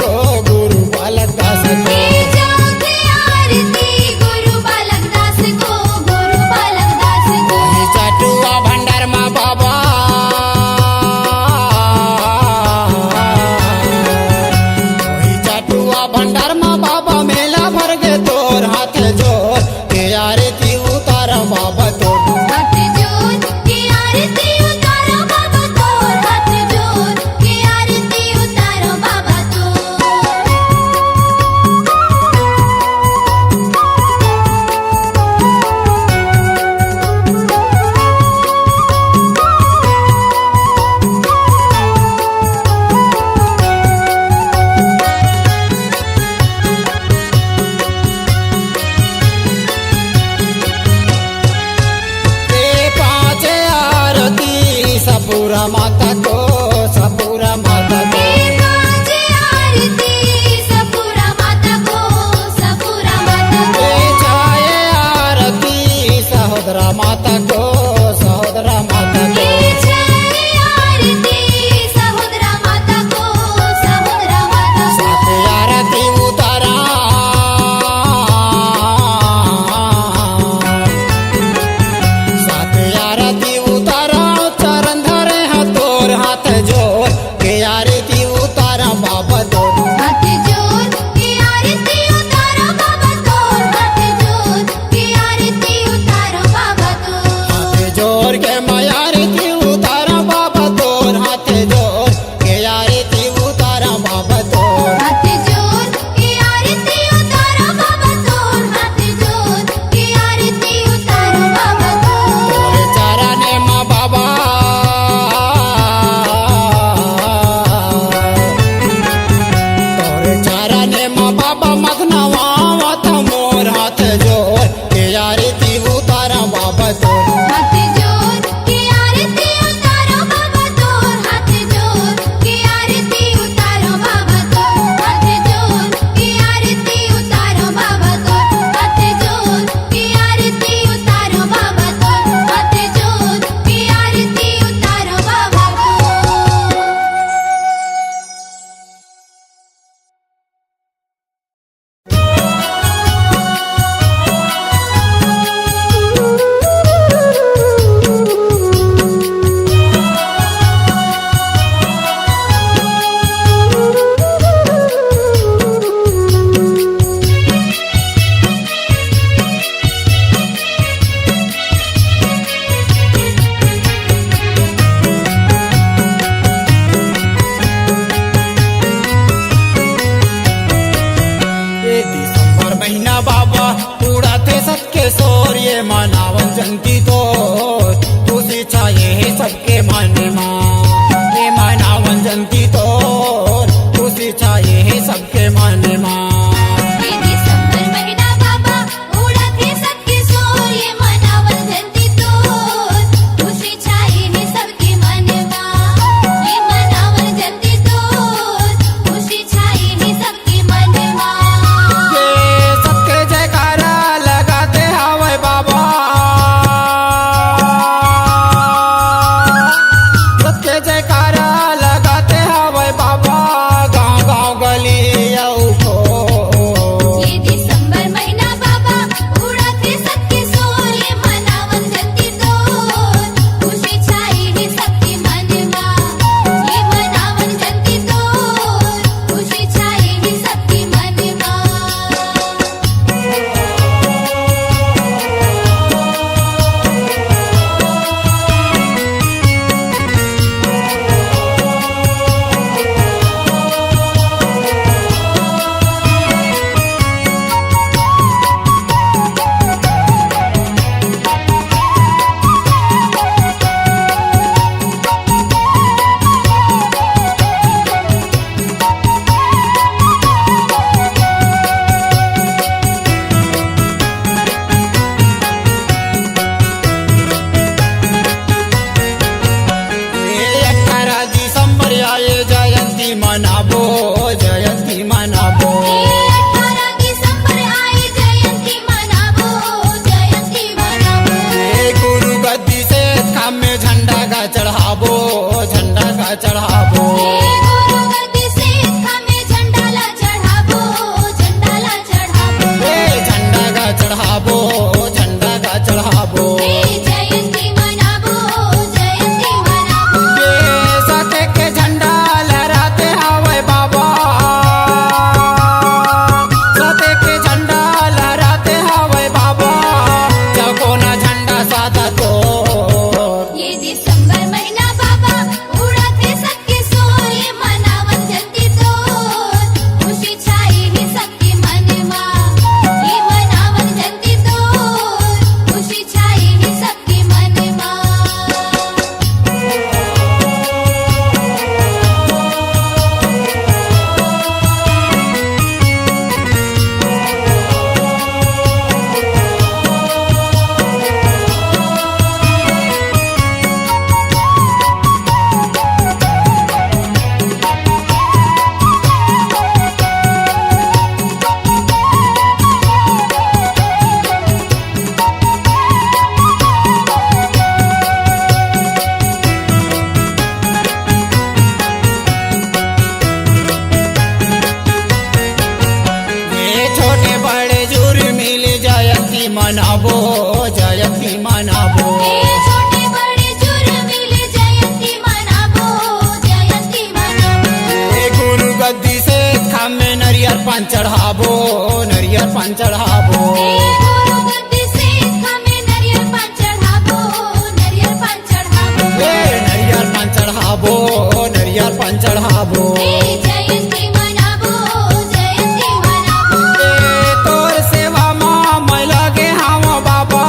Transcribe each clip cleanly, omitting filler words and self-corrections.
को गुरु बालक दास को। गुरु बालक दास को, गुरु बालक दास को। वही चटुआ भंडार माँ बाबा वही चटुआ भंडार माँ बाबा मेला भर गे तोर हाथ जोर के आरती उतार बाबा तोर। हाथ जोड़ के आरती उतारो बाबा तोर, हाथ जोड़ के आरती उतारो बाबा तोर। ते पाँच आरती सपूरा माता को सपूरा माता को। पाँच आरती सपूरा माता को, सपूरा माता को। ते छाए आरती सहोदरा माता को सहोदरा माता को। छह आरती सहोदरा माता को, सहोदरा माता को। सात आरती उतारा सात आरती उतारा चरण धरे हाथोर हाथ जोर के आरती उतारा बाबा तोर। हाथ जोड़ के आरती उतारो बाबा तोर, हाथ जोड़ के आरती उतारो बाबा तोर। हाथ जोर के माया आरती उतारा बाबा तोर हाथ जोर के आरती उतारा बाबा तोर। हाथ जोड़ के आरती उतारो बाबा तोर, हाथ जोड़ के आरती उतारो बाबा तोर। तोरे चरणे माँ बाबा तोरे चरणे माँ बाबा मगनवा मत मोर हाथ जोर के आरती उतारा बाबा तोर। हाथ जोड़ के आरती उतारो बाबा तोर, हाथ जोड़ के आरती उतारो बाबा तोर। हाथ जोड़ के आरती उतारो बाबा तोर, हाथ जोड़ के आरती उतारो बाबा तोर। हाथ जोड़ के आरती उतारो बाबा तोर। ये दिसंबर महीना बाबा उड़ाते सबके शोर ये मनावन जयंती तो तुझी छाये है सबके मन माँ। ये मनावन जयंती तो तुझी छाये है सबके मन माँ। ये दिसंबर महीना बाबा उड़ाते सबके शोर, ये मनावन जयंती तोर खुशी छाई है सबके मन में। ये मनावन जयंती तोर खुशी छाई है सबके मन में। ये सबके जयकारा लगाते हवे बाबा सबके जयकारा लगाते हवे बाबा गाँव गाँव गली औ मनाबो जयंती मनाबो। छोटे बड़े जुर मिले जयंती मनाबो जयंती मनाबो। गुरु गद्दी से खामे नरियर पान चढ़ाबो नरियर पान चढ़ाबो। गुरु गद्दी से खामे नरियर पान चढ़ाबो नरियर पान चढ़ाबो। नरियर पान चढ़ाबो नरियर पान चढ़ाबो। जयंती मनाबो जयंती मनाबो। तोर सेवा माँ मैं लगे हम बाबा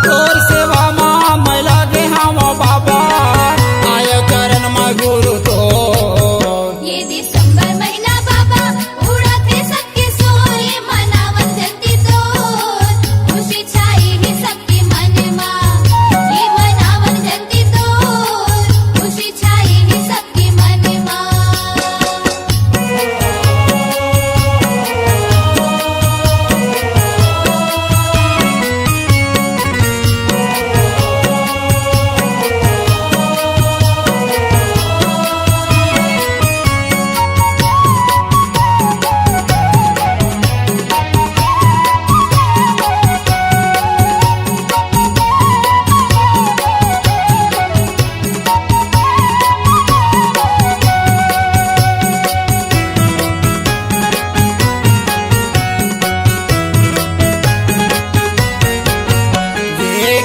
तोर सेवा माँ मैं लगे हम बाबा आय चरण में गुरु तो। ये दिसंबर महीना बाबा उड़ाते सबके सोर ये मनावन जयंती तोर खुशी छाई है सबके मन में। ये मनावन जयंती तोर खुशी छाई है सबके मन में।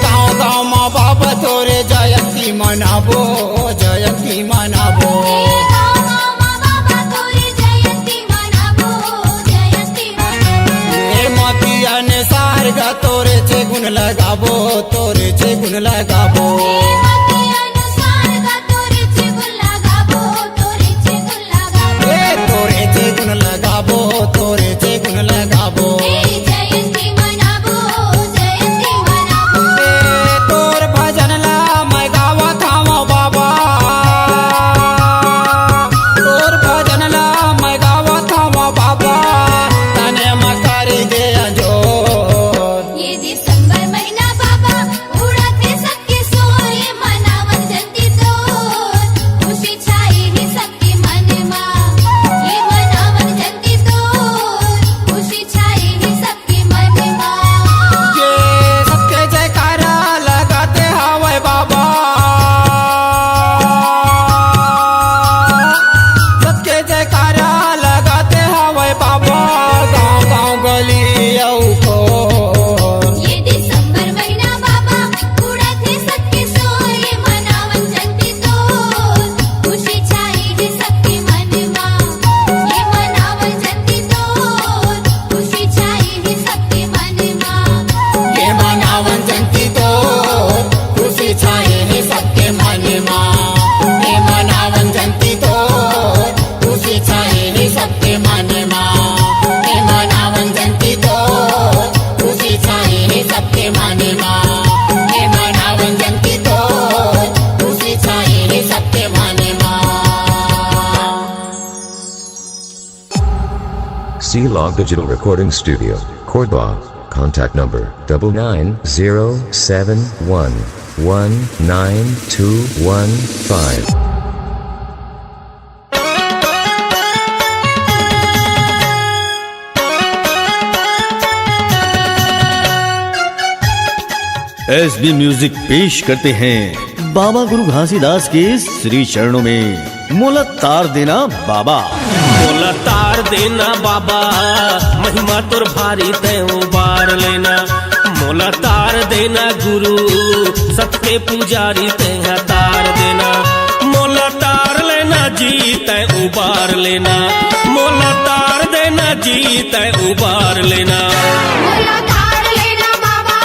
गाँव गाँव माँ बाबा तोरे जयंती मनाबो जयंती मनाबो। गाँव गाँव माँ बाबा तोरे जयंती मनाबो जयंती मनाबो। मतिया ने सारगा तोरे छे गुण लगाबो तोरे छे गुण लगाबो। मति अनुसार का तोरे छे गुण लगाबो तोरे छे गुण लगाबो। तोरे छे गुण लगाबो तोरे छे गुण लगाबो। जयंती मनाबो जयंती मनाबो। तोर भजन ला मैं गावत हूँ बाबा तोर भजन ला मैं गावत हूँ बाबा तने मकारी दे जोर। ये दिसंबर महीना बाबा उड़ाते सबके सोर ये मनावन जयंती तोर खुशी छाई है सबके मन में। ये मनावन जयंती तोर खुशी छाई है सबके मन में। ये सबके जयकारा लगाते हवे बाबा सबके जयकारा लगाते हवे बाबा गाँव गाँव गली औ ये दिसंबर महीना बाबा उड़ाते सबके सोर ये मनावन जयंती तोर खुशी छाई है सबके मन में। ये मनावन जयंती तोर खुशी छाई है सबके मन में। ये मनावन जयंती तो खुशी छाए है सबके मन में। ये मनावन जयंती तो खुशी छाए है सबके मन में। ये मनावन जयंती तो खुशी छाए है सबके मन में। ये मनावन जयंती तो खुशी छाए है सबके मन में। C-Log Digital Recording Studio, Cordoba. Contact number 9907119215. SB music पेश करते हैं बाबा गुरु घासीदास के श्री चरणों में मोला तार देना बाबा। मोला तार देना बाबा महिमा तोर भारी तय उबार लेना। मोला तार देना गुरु सबके पुजारी तय तार देना। मोला तार लेना जी तय उबार लेना। मोला तार देना जी तय उबार लेना। मोला तार लेना बाबा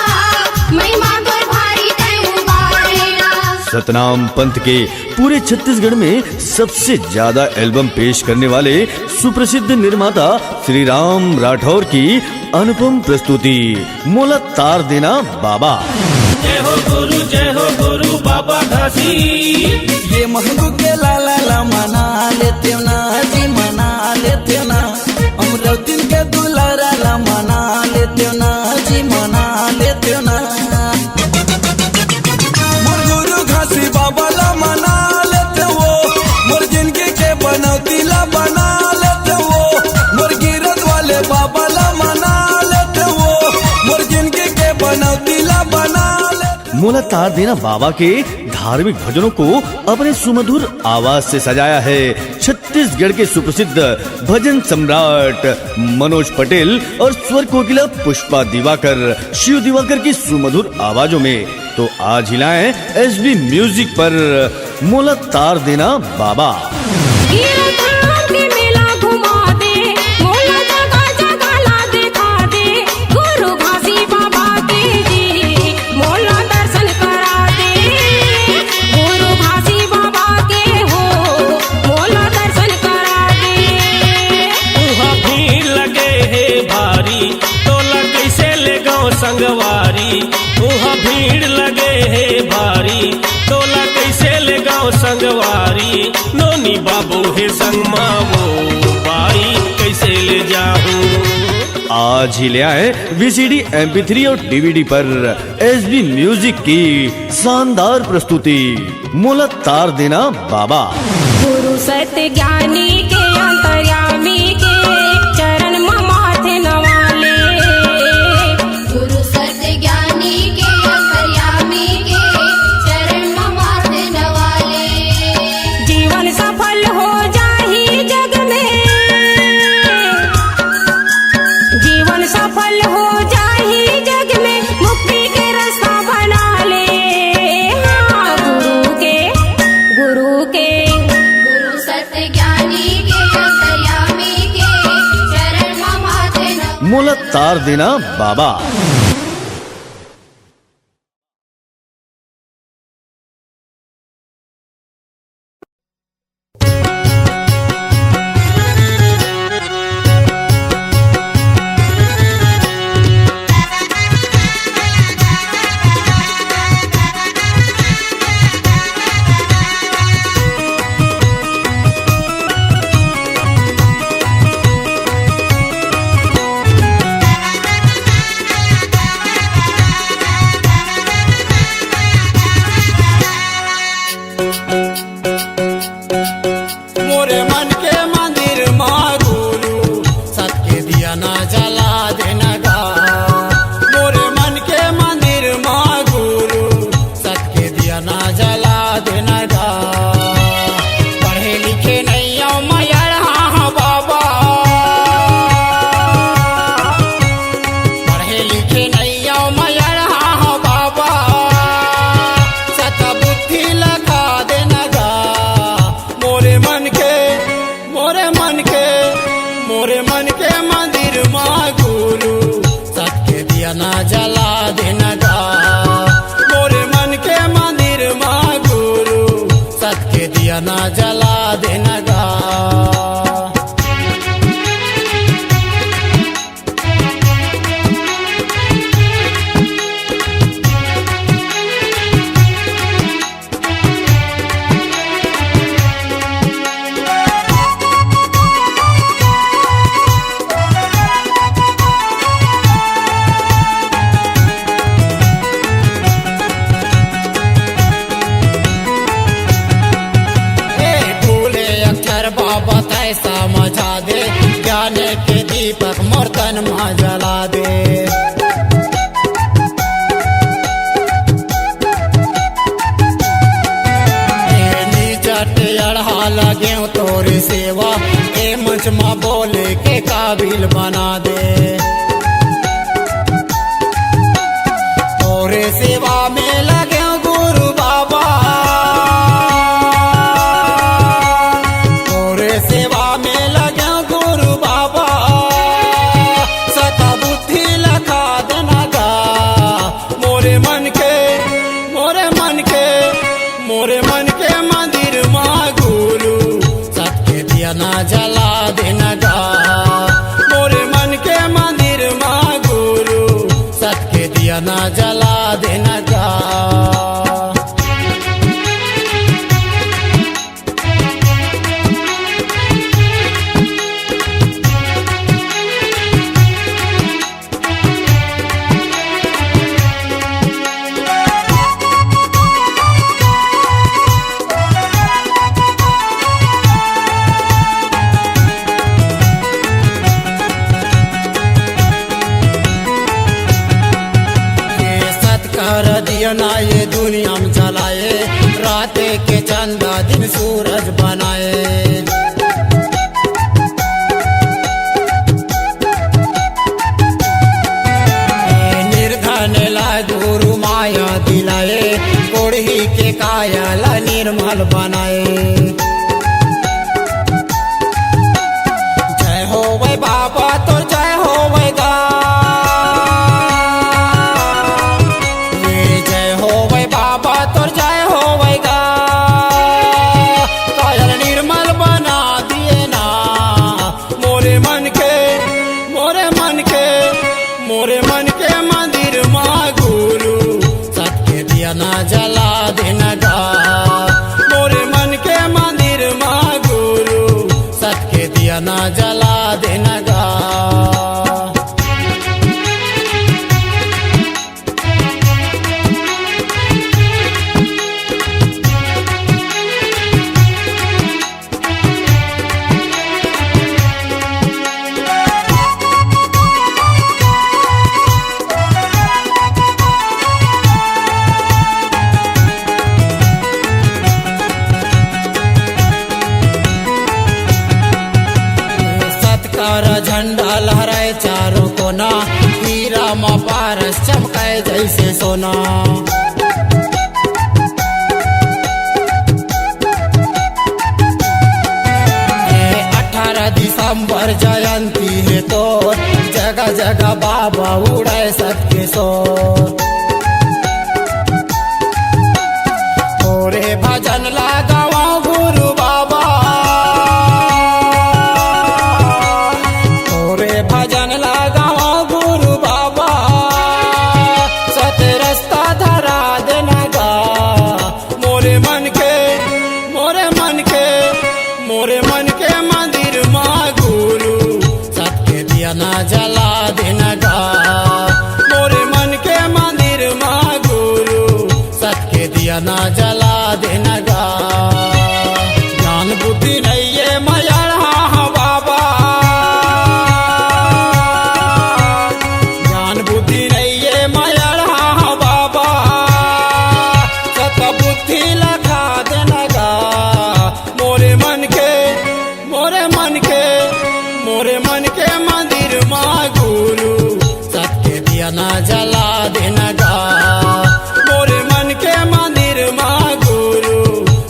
महिमा तोर भारी तय उबार लेना। सतनाम पंथ के पूरे छत्तीसगढ़ में सबसे ज्यादा एल्बम पेश करने वाले सुप्रसिद्ध निर्माता श्री राम राठौर की अनुपम प्रस्तुति मोला तार देना बाबा। जय हो गुरु बाबा घासी। ये महंगू के लाला ला मना लेते ना जी मना लेते ना। अमरावती के दुलारा ला मना लेते ना जी मना लेते ना। मोर गुरु घासी बाबा ला मना लेते वो। मोर जिंदगी के बनौती ला बना लेते वो। मोर गिरत वाले बाबा ला मना लेते मोला तार देना बाबा के धार्मिक भजनों को अपने सुमधुर आवाज से सजाया है छत्तीसगढ़ के सुप्रसिद्ध भजन सम्राट मनोज पटेल और स्वर कोकिला पुष्पा दिवाकर, शिव दिवाकर की सुमधुर आवाजों में। तो आज हिलाएं एसबी म्यूजिक पर मोला तार देना बाबा। संगवारी उहाँ भीड़ लगे है भारी, तोला कैसे ले गाँव संगवारी, नोनी बाबू है संग मावो बाई कैसे ले जाऊं। आज ही ले आए VCD, MP3 और DVD पर एसबी म्यूजिक की शानदार प्रस्तुति मोला तार देना बाबा। गुरु सत्य ज्ञानी के अंतर्यामी के चरण में माथे नवाले, गुरु सत्य ज्ञानी के अंतर्यामी के चरण में माथे नवाले। जीवन सफल हो जाही जग में, जीवन सफल हो जाही जग में, मुक्ति के रास्ता बना ले। हाँ, गुरु सत्य ज्ञानी के अंतर्यामी के चरण में माथे नवाले। मोला तार देना बाबा। मोरे मन के मंदिर माँ गुरु सत्य दिया ना जला देना गा। मोरे मन के मंदिर माँ गुरु सत्य दिया ना जला देना गा। पढ़े लिखे नहीं आओ मैयर हाँ बाबा, पढ़े लिखे नहीं आओ मैयर हाँ बाबा, सत बुद्धि लगा देना गा। मोरे मन के मंदिर माँ गुरु सत्य दिया ना जला देना गा। मोरे मन के मंदिर माँ गुरु सत्य दिया ना जला देना गा। बाबा तैसा मचा दे, ज्ञान के दीपक मोर तन में जला दे। निचट अढ़ा लगे तोरी सेवा, ए मंच में बोले के काबिल बना दे। तोरे सेवा में लगे गुरु बाबा, सेवा में लगे गुरु बाबा, सता बुद्धि लगा देना गा। मोरे मन के मंदिर माँ गुरु सत्य दिया ना जला देना गा। मोरे मन के मंदिर माँ गुरु सत्य दिया ना जला देना गा। दिया ना ये दुनिया में जलाए, राते के चंदा दिन सूरज बनाए। निर्धन ला गुरु माया दिलाए, कोढ़ी के कायल निर्मल बनाए। जय हो वै बाबा तो जय हो वै गा, जय हो वै बाबा तो जय हो वै गा। कायल निर्मल बना दिए ना मोरे मन के, मोरे मन के, मोरे मन के मंदिर माँ गुरु सबके दिया ना जला देना गा। मोरे मन के मंदिर माँ गुरु सबके दिया ना जला देना गा। सत्कार झंडा लहराए चारों कोना, हीरा माँ पारस चमकाए जैसे सोना। 18 दिसंबर जयंती है तो जगह जगह बाबा उड़ाए सबके शोर। तोरे भजन लगावा गुरु बाबा, तोरे भजन लगावा गुरु बाबा। सत रास्ता धरा देना गा मोरे मन के, मोरे मन के, मोरे मन के मंदिर माँ गुरु सबके दिया ना जला देना गा। मोरे मन के मंदिर माँ गुरु सबके दिया ना जला देना गा। ज्ञान बुद्धि नहीं ये मयर हाँ बाबा, ज्ञान बुद्धि नहीं ये मयर हाँ बाबा। सत बुद्धि लगा देना गा मोरे मन के, मोरे मन के, मोरे मन के मंदिर माँ गुरु सबके दिया ना जला देना गा। मोरे मन के मंदिर माँ गुरु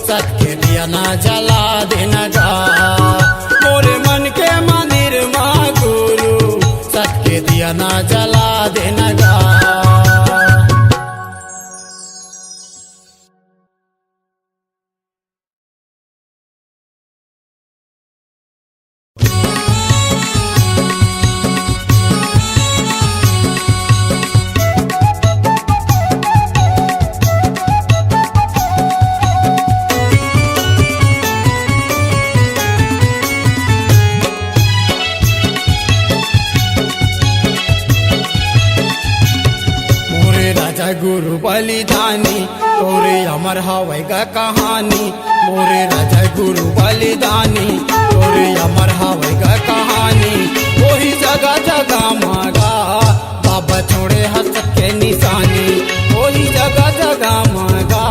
सबके दिया ना जला देना गा। मोरे मन के मंदिर माँ गुरु सबके दिया ना जला देना गा। गुरु बलिदानी तोरे अमर हवैगा कहानी। मोरे राजा गुरु बलिदानी तोरे अमर हवैगा कहानी। वही जगह जगह मांगा बाबा छोड़े हंस के निशानी। वही जगह जगह मांगा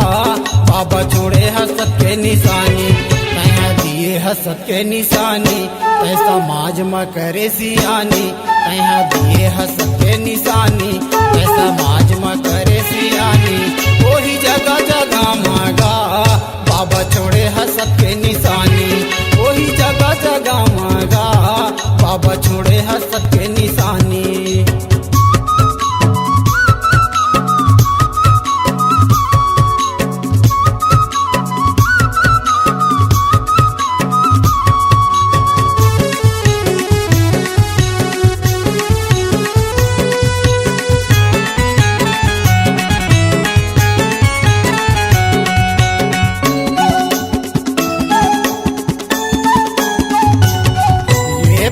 बाबा छोड़े हंस के निशानी। तैया दिए हंसत के निशानी तै समाज में करे सियानी। तैया दिए हंसत के निशानी तै समाज में करे सियानी। वही जगह जगह मांगा बाबा छोड़े हंसत के निशानी। वही जगह जगह मांगा बाबा छोड़े हंसत के निशानी।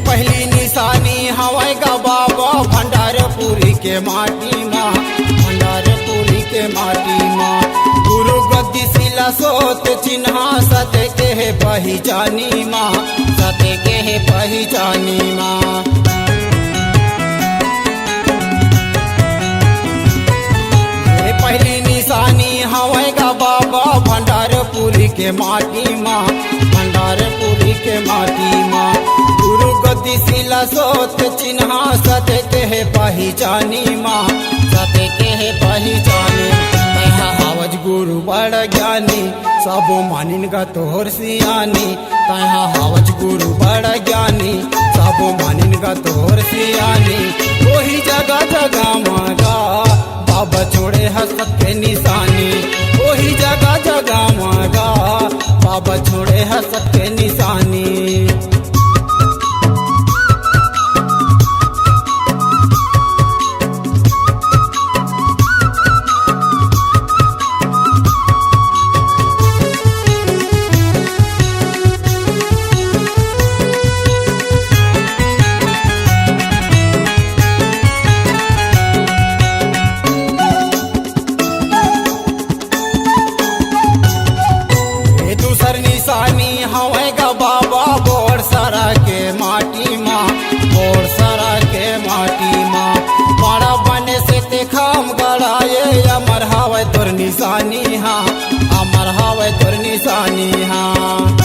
पहली निशानी हवाई का बाबा भंडारपुरी के माटी माँ। भंडारपुरी के माटी माँ गुरु गद्दी शिला सोत चिन्हा सते के है पहचानी माँ। सते के है पहचानी माँ। पहली के माटी माँ भंडारपुरी के माटी माँ गुरु गति शिला सोत चिन्हा सते के है पहचानी माँ सते के है पहचानी तहा आवाज गुरु बड़ ज्ञानी सब मानिन का तोहर सियानी तहा आवाज गुरु बड़ ज्ञानी सब मानिन का तोहर सियानी वही जगह जगह मागा बाबा छोड़े हसत के निशानी वही जगह जगह मागा बाबा छोड़े हसत के निशानी निशानी हवेगा बाबा बोर सरा के माटी माँ बोर सरा के माटी माँ बड़ा बने से ते खाम गड़ाए अमर हवे तोर निशानी हाँ अमर हवे तोर निशानी हाँ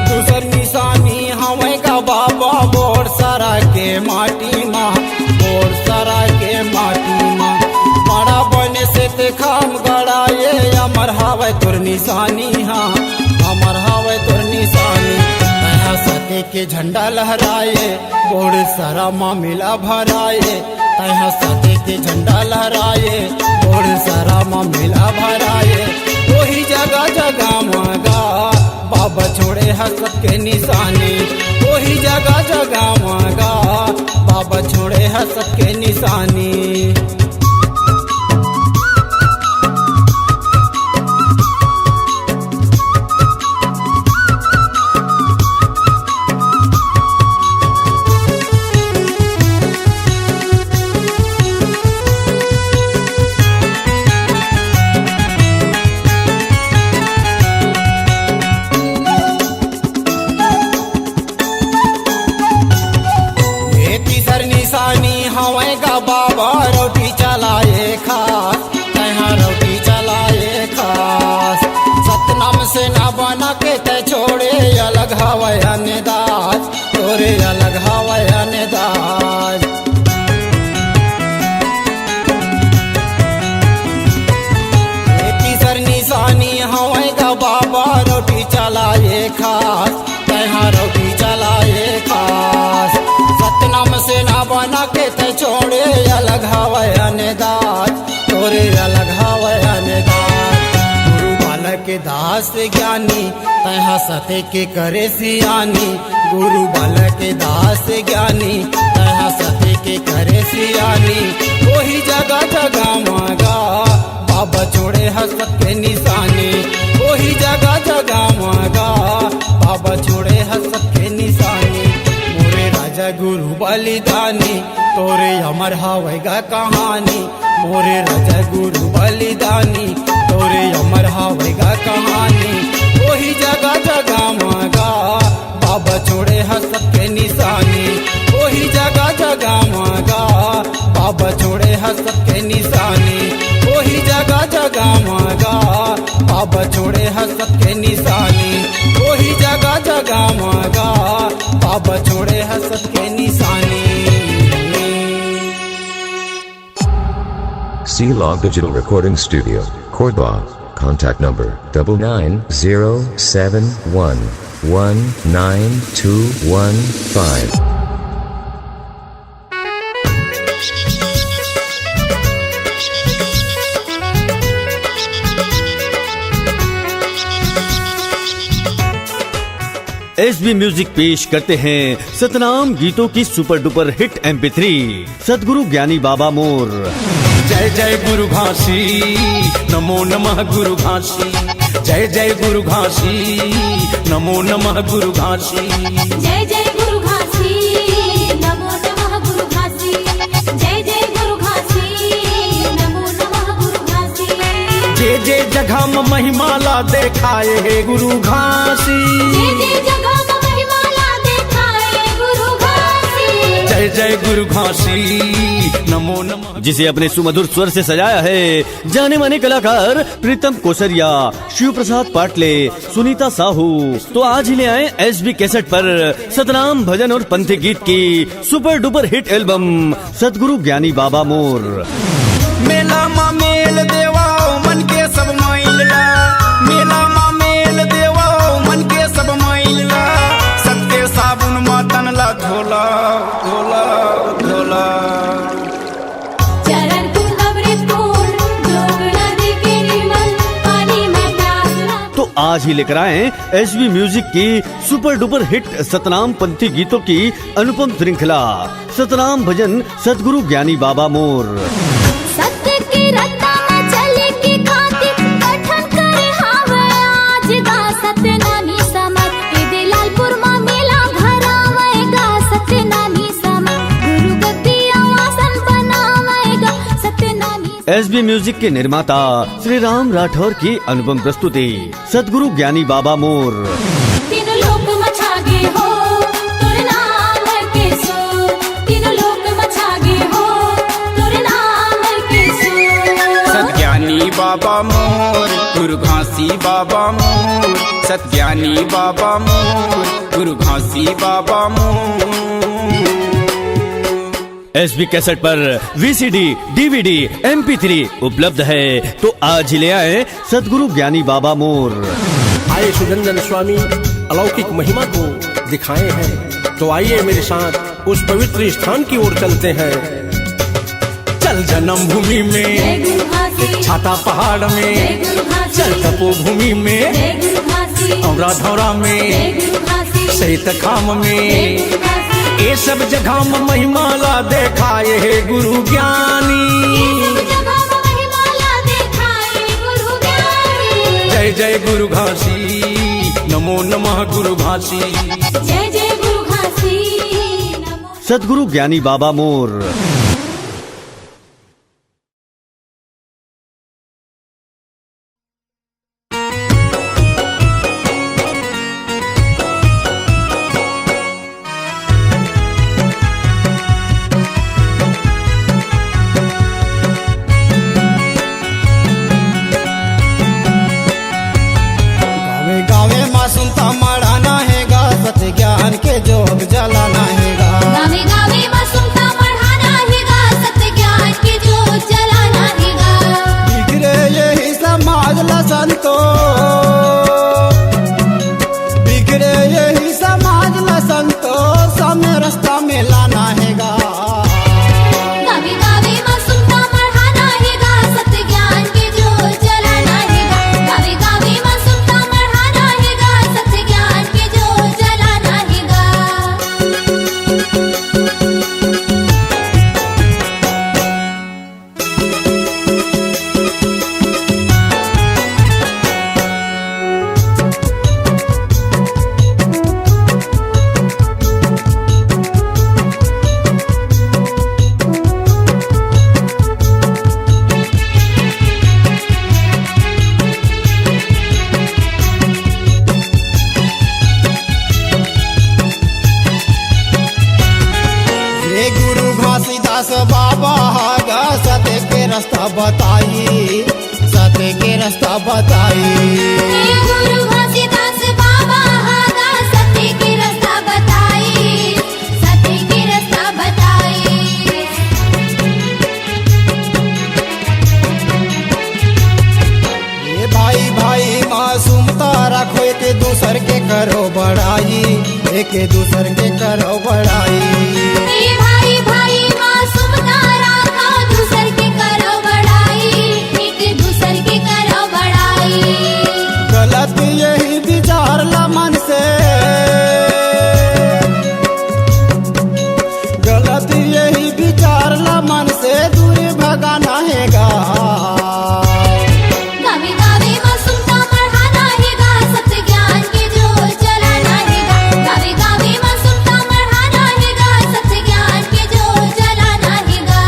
दूसर निशानी हवेगा बाबा बोर सरा के माटी माँ बोर सरा के माटी माँ बड़ा बने से ते खाम गड़ाए अमर हवे तोर निशानी हाँ अमर हवे तोर निशानी तहा सते के झंडा लहराए बोड़ सारा मामिला भराए तहा सते के झंडा लहराए बोड़ सारा मामिला भराए वही जगह जगह मागा बाबा छोड़े हसत के निशानी वही जगह जगह मागा बाबा छोड़े हसत के निशानी निशानी हवेगा बाबा रोटी चलाए खास तहा रोटी चलाए खास सतनाम से ना बना के ते छोड़े अलग हवे अनदाज तोरे अलग हवे अनदाज तीसर निशानी हवेगा बाबा रोटी चलाए खास तहा रोटी चलाए खास सतनाम से ना बना के ते छोड़े अलग हवे अनदाज तोरे अलग हवे अनदाज गुरु बालक के दास ज्ञानी तहा सते के करे सियानी गुरु बालक के दास ज्ञानी तहा सते के करे सियानी वही जगह जगह मागा बाबा छोड़े हसत के निशानी वही जगह जगह मागा बाबा छोड़े हसत के निशानी मोरे राजा गुरु बलिदानी तोरे अमर हवेगा कहानी मोरे राजा गुरु बलिदानी तोरे अमर हवेगा कहानी वही जगह जगह मागा बाबा छोड़े हसत के निशानी वही जगह जगह मागा बाबा छोड़े हसत के निशानी वही जगह जगह मागा बाबा छोड़े हसत के निशानी वही जगह जगह मागा बाबा छोड़े हसत के निशानी C-Log Digital Recording Studio, Cordoba. Contact number 9907119215. SB music पेश करते हैं सतनाम गीतों की सुपर डुपर हिट MP3 सदगुरु ज्ञानी बाबा मोर। जय जय गुरु घासी नमो नमः गुरु घासी जय जय गुरु घासी नमो नमः गुरु घासी जय जय गुरु घासी नमो नमः गुरु घासी जय जय गुरु घासी नमो नमः गुरु घासी जे जे जगह में महिमाला देखाए हे गुरु घासी जे जे जगह में महिमाला देखाए गुरु घासी जय जय गुरु घासी नमो नमः। जिसे अपने सुमधुर स्वर से सजाया है जाने माने कलाकार प्रीतम कोसरिया, शिव प्रसाद पाटले, सुनीता साहू। तो आज ही ले आए एसबी कैसेट पर सतनाम भजन और पंथी गीत की सुपर डुपर हिट एल्बम सतगुरु ज्ञानी बाबा मोर। मेला मा मेल देवा मन के सब माइला, मेला मा मेल देवा मन के सब माइला, सत्य साबुन मा तन ला धोला धोला धोला। चरण तू अमृत पूर्ण, जोग नदी के निर्मल, पानी में प्यास। तो आज ही लेकर आए एसबी म्यूजिक की सुपर डुपर हिट सतनाम पंथी गीतों की अनुपम श्रृंखला सतनाम भजन सतगुरु ज्ञानी बाबा मोर। सत्य की रत्ता में चले की खातिर पठन करे हावे आज गा सत्य नामी समर इदे लालपुर मा मेला भरावेगा सत्य नामी समर गुरु गद्दी आसन बनावेगा सत्य नामी। एसबी म्यूजिक के निर्माता श्री राम राठौर की अनुपम प्रस्तुति सतगुरु ज्ञानी बाबा मोर। तीनों लोक मछागे हो तुर नाम के सुर, तीनों लोक मछागे हो तुर नाम के सुर। सतज्ञानी बाबा मोर गुरु घासी बाबा मोर, सतज्ञानी बाबा मोर गुरु घासी बाबा मोर। एसबी कैसेट पर वीसीडी, डीवीडी, MP3 उपलब्ध है। तो आज ही ले आए सतगुरु ज्ञानी बाबा मोर। आए सुगंधन स्वामी अलौकिक महिमा को दिखाए हैं, तो आइए मेरे साथ उस पवित्र स्थान की ओर चलते हैं। चल जन्म भूमि जय में, गुरु घासी, छाता पहाड़ जय में, गुरु घासी, चल तपोभूमि में, जय गुरु घासी, औरा धौरा जय में, गुरु घासी, सहित खाम जय में, गुरु घासी। ये सब जगह में महिमा ला देखाए है गुरु ज्ञानी। सब जगह महिमाला देखाए गुरु ज्ञानी। जय जय गुरु घासी नमो नमः गुरु घासी। जय जय गुरु घासी नमो। सतगुरु ज्ञानी बाबा मोर। गावे गावे माँ सुनता मढ़ाना है गा, सत्य ज्ञान के जोग जलाना है गा। गावे गावे माँ सुनता पढ़ाना हैगा, सत्य ज्ञान के ज्योत जलाना हैगा। बिगड़े यही समाज ला संतो, बिगड़े यही समाज ला संतो, सामने रास्ता में लाना है गा। गावे गावे माँ सुनता पढ़ाना हैगा, सत्य ज्ञान के ज्योत जलाना हैगा। गावे गावे माँ सुनता पढ़ाना हैगा, सत्य ज्ञान के ज्योत जलाना हैगा। ये गुरु घासीदास बाबा हागा, सत्य के रास्ता बताई, सत्य के रास्ता बताई। हे गुरु घासीदास बाबा हागा, सत्य के रास्ता बताई, सत्य के रास्ता बताई। ये भाई भाई मासूमता रखो, एक दूसर के करो बड़ाई, एक दूसर के करो बड़ाई। हे भाई भाई मासूमता राखो, दूसर के करो बड़ाई, एक दूसर के करो बड़ाई। गलत यही विचार ला मन से, गलत यही विचार ला मन से दूर भगाना है गा। गावे गावे मासूमता पढ़ाना हैगा, सत्य ज्ञान के ज्योत जलाना हैगा। गावे गावे मासूमता पढ़ाना हैगा, सत्य ज्ञान के ज्योत जलाना हैगा।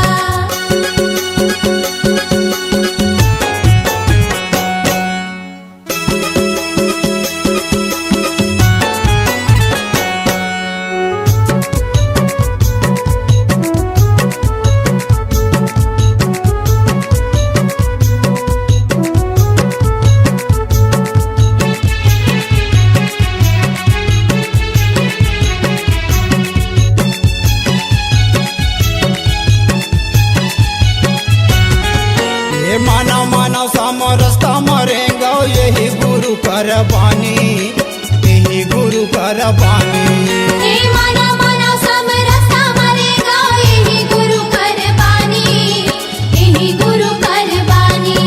कर बानी यही गुरु कर बानी हे माना माना सब रास्ता मरेगा यही गुरु कर बानी यही गुरु कर बानी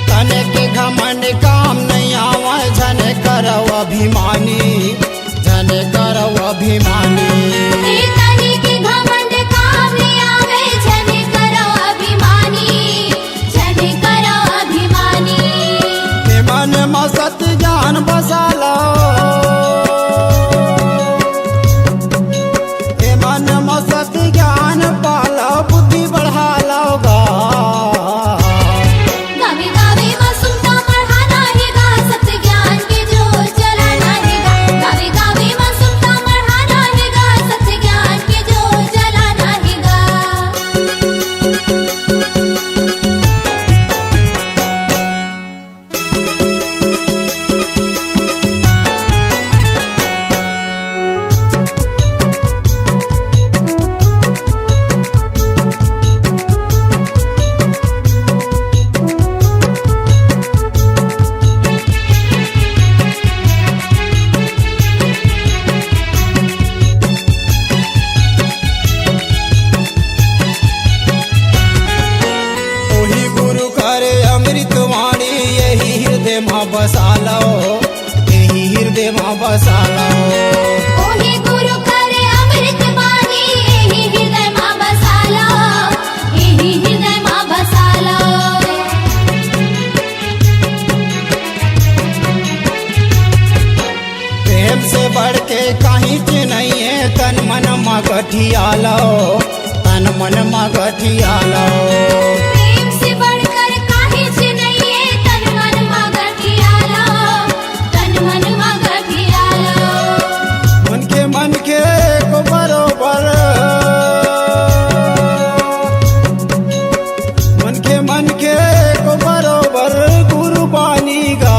तने के घमंड काम नहीं आवा जन करो अभिमानी जन करो अभिमानी हे तनी के घमंड काम ले आवे जने करो अभिमानी जने करो अभिमानी हे मन में सत्य ज्ञान बसा लो हे मन में सत्य ज्ञान पालो बुद्धि बढ़ा लोगा गावे गावे मासूमता मढ़ाना है गा सत्य ज्ञान के जोर चलाना है गा गावे गावे मासूमता मढ़ाना है गा सत्य ज्ञान के जोर चलाना है गा ओही गुरु करे अमृत वाणी यही हृदय में बसा लो यही हृदय में बसा लो ओही गुरु करे अमृत वाणी यही हृदय मां बसा लो यही हृदय मां बसा लो प्रेम से बढ़ के कहीं से नहीं है तन मन में गठिया लो तन मन में गठिया लो प्रेम से बढ़कर काहे से नहीं है तन मन मां गठिया लो तन मन मां गठिया लो उनके मन के को बरोबर उनके मन के को बरोबर गुरु बानी गा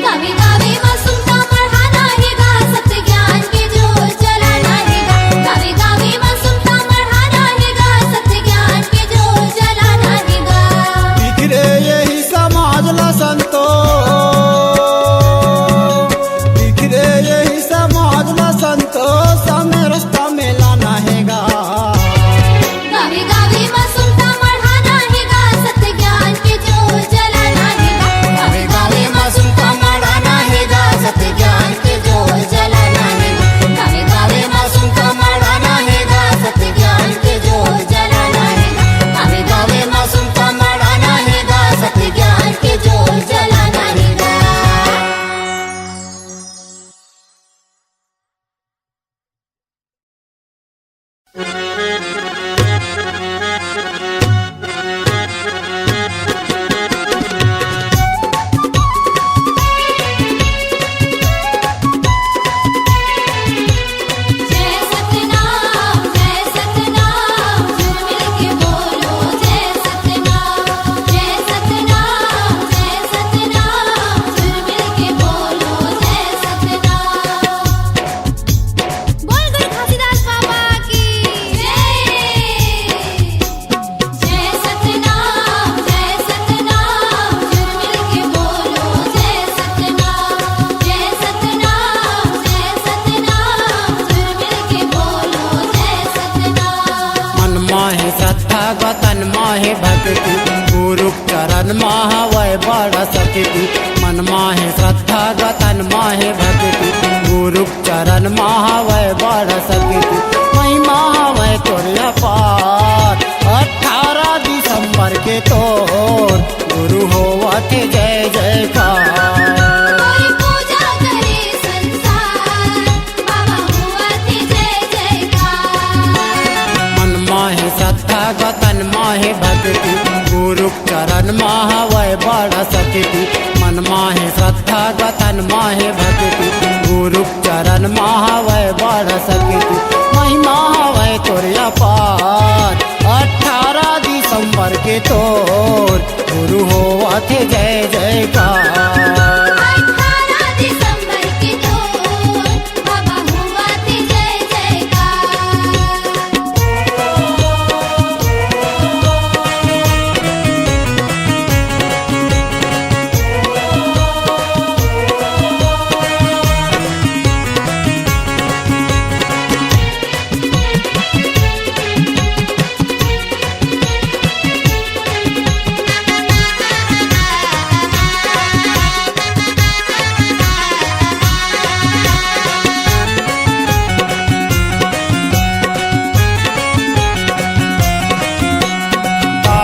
गावे गावे मासूमता मढ़ाना है गा सत्य ज्ञान के जोर चलाना है गा गावे गावे मासूमता मढ़ाना है गा सत्य ज्ञान के जोर चलाना है गा बिखरे यही समाज ला संतो बिखरे यही समाज ला संतो समय रास्ता में लाना है गा गावे गावे मासूमता मढ़ाना है गा सत्य ज्ञान के जोर चलाना है गा गावे गावे मासूमता मढ़ाना है गा सत्य ज्ञान के जोर चलाना है गा गावे गावे मासूमता मढ़ाना है गा सत्य ज्ञान के जोर चलाना है गा गावे गावे मासूमता मढ़ाना है गा सत्य ज्ञान के जोर चलाना है गा जय सतनाम झूम मिल के बोलो जय सतनाम झूम मिल के बोलो जय सतनाम बोल गुरु घासीदास बाबा की जय जय सतनाम झूम मिल के बोलो जय सतनाम झूम मिल के बोलो जय सतनाम मन माहे श्रद्धा गतन माहे भक्ति गुरु चरण माह वै बड़ सकती मन माहे श्रद्धा गतन माहे भक्ति गुरु चरण माह वै बड़ सकती महिमा वै तोरिया पार 18 दिसंबर के तोर गुरु होवत जय जयकार कोई पूजा करे संसार बाबा हुआ थे जय जयकार मन माहे श्रद्धा गतन माहे भक्ति गुरु चरण माह वै बड़ सकती मन माहे श्रद्धा गतन माहे भक्ति गुरु चरण माह वै बड़ सकती महिमा वै तोरिया पार 18 दिसंबर के तोर गुरु होवा थे जय जयकार 18 दिसंबर के तोर बाबा हुआ थे जय जयकार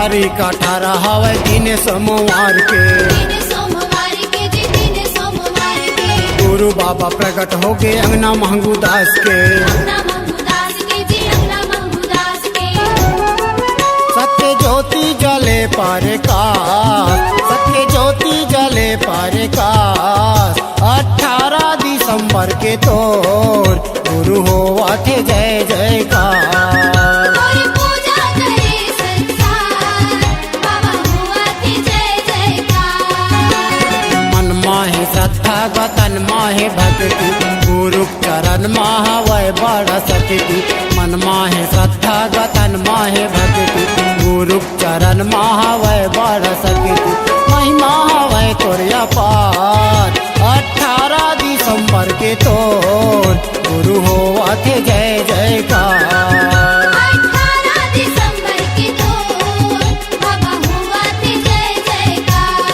तारीख 18 हवे दिन सोमवार के दिन सोमवार के जी दिन सोमवार के गुरु बाबा प्रकट हो गए अंगना महंगू दास के अंगना मंगूदास के जी अंगना मंगूदास के सत्य ज्योति जले पारे का सत्य ज्योति जले पारे का 18 दिसंबर के तोर गुरु होवा थे जय जयकार और पूजा करे संसार बाबा हुआ थे जय जयकार मन माहे श्रद्धा गतन माहे भक्ति गुरु चरण महावय बड़ सकती मन माहे श्रद्धा गतन माहे भक्ति गुरु चरण महावय बड़ सकती महिमा हवय तोरिया पार 18 दिसंबर के तोर गुरु होवा थे जय जयकार 18 दिसंबर के तोर बाबा हुआ थे जय जयकार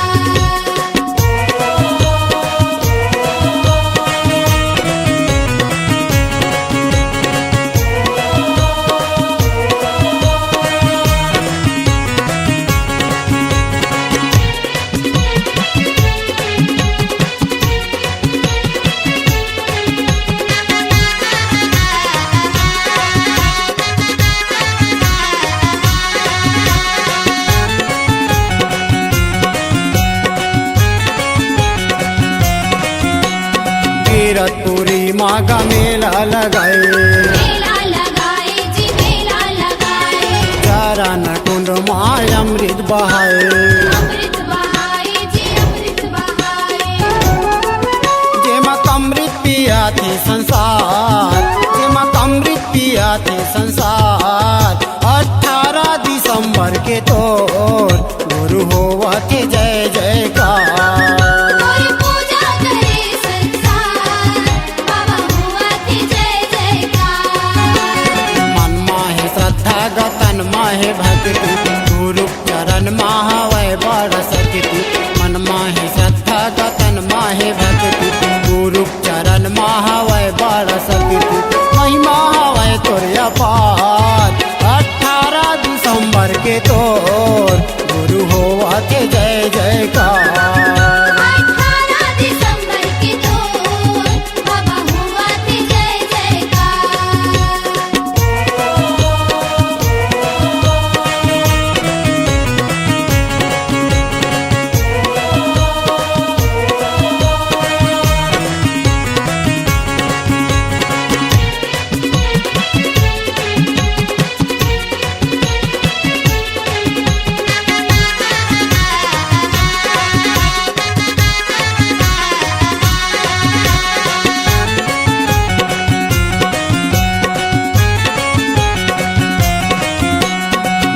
कीरतपुरी माँ का मेला लगाए मेला लगाए जी मेला लगाए चरण कुंड माँ अमृत बहाए अमृत बहाए जी अमृत बहाए जेमा अमृत पिया थे संसार जेमा अमृत पिया थे संसार 18 दिसंबर के तोर गुरु होवा थे जय जयकार और पूजा करे संसार बाबा हुआ थे जय जयकार मन माहे श्रद्धा गतन माहे भक्ति गुरु चरण महावय बड़ सकती मन माहे श्रद्धा गतन माहे भक्ति गुरु चरण महावय बड़ सकती महिमा हवय तोरिया पार 18 दिसंबर के तोर गुरु होवा थे जय जयकार 18 दिसंबर के तोर बाबा हुआ थे जय जयकार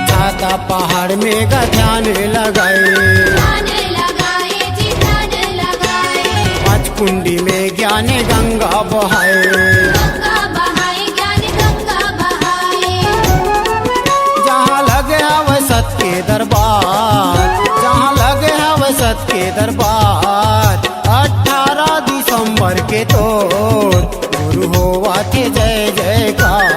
छाता पहाड़ में का ध्यान लगाए ध्यान लगाए जी ध्यान लगाए पंचकुंडी में ज्ञान गंगा बहाए गंगा बहाए ज्ञान गंगा बहाए जहाँ लगे हवै सत के दरबार जहाँ लगे हवै सत के दरबार 18 दिसंबर के तोर गुरु होवा थे जय जयकार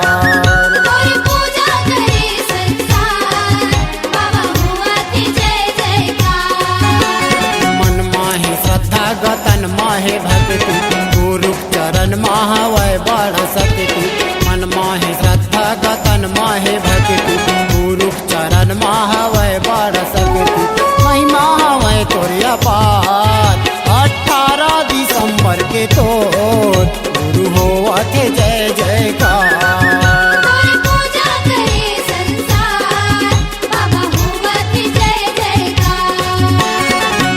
और पूजा करे संसार बाबा हुआ थे जय जयकार मन माहे श्रद्धा गतन माहे भक्ति गुरु चरण महावय बड़ सकती मन माहे श्रद्धा गतन माहे भक्ति गुरु चरण महावय बड़ सकती महिमा हवय तोरिया पार 18 दिसंबर के तोर गुरु होवा थे जय जयकार और पूजा करे संसार बाबा हुआ थे जय जयकार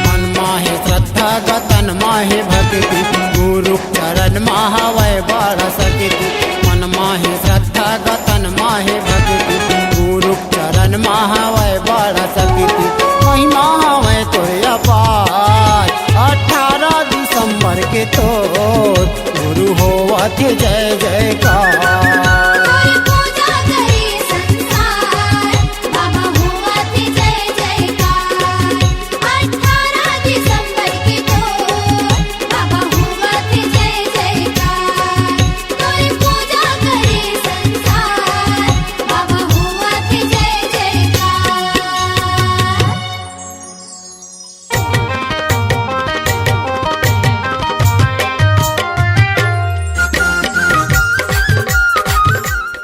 मन माहे श्रद्धा गतन माहे भक्ति गुरु चरण महावय बड़ सकती मन माहे श्रद्धा गतन माहे भक्ति गुरु चरण महावय बड़ सकती महिमा हवय तोरिया पार 18 दिसंबर के तोर गुरु होवा थे जय जयकार और पूजा करे संसार बाबा हुआ थे जय जयकार 18 दिसंबर के तोर बाबा हुआ थे जय जयकार और पूजा करे संसार बाबा हुआ थे जय जयकार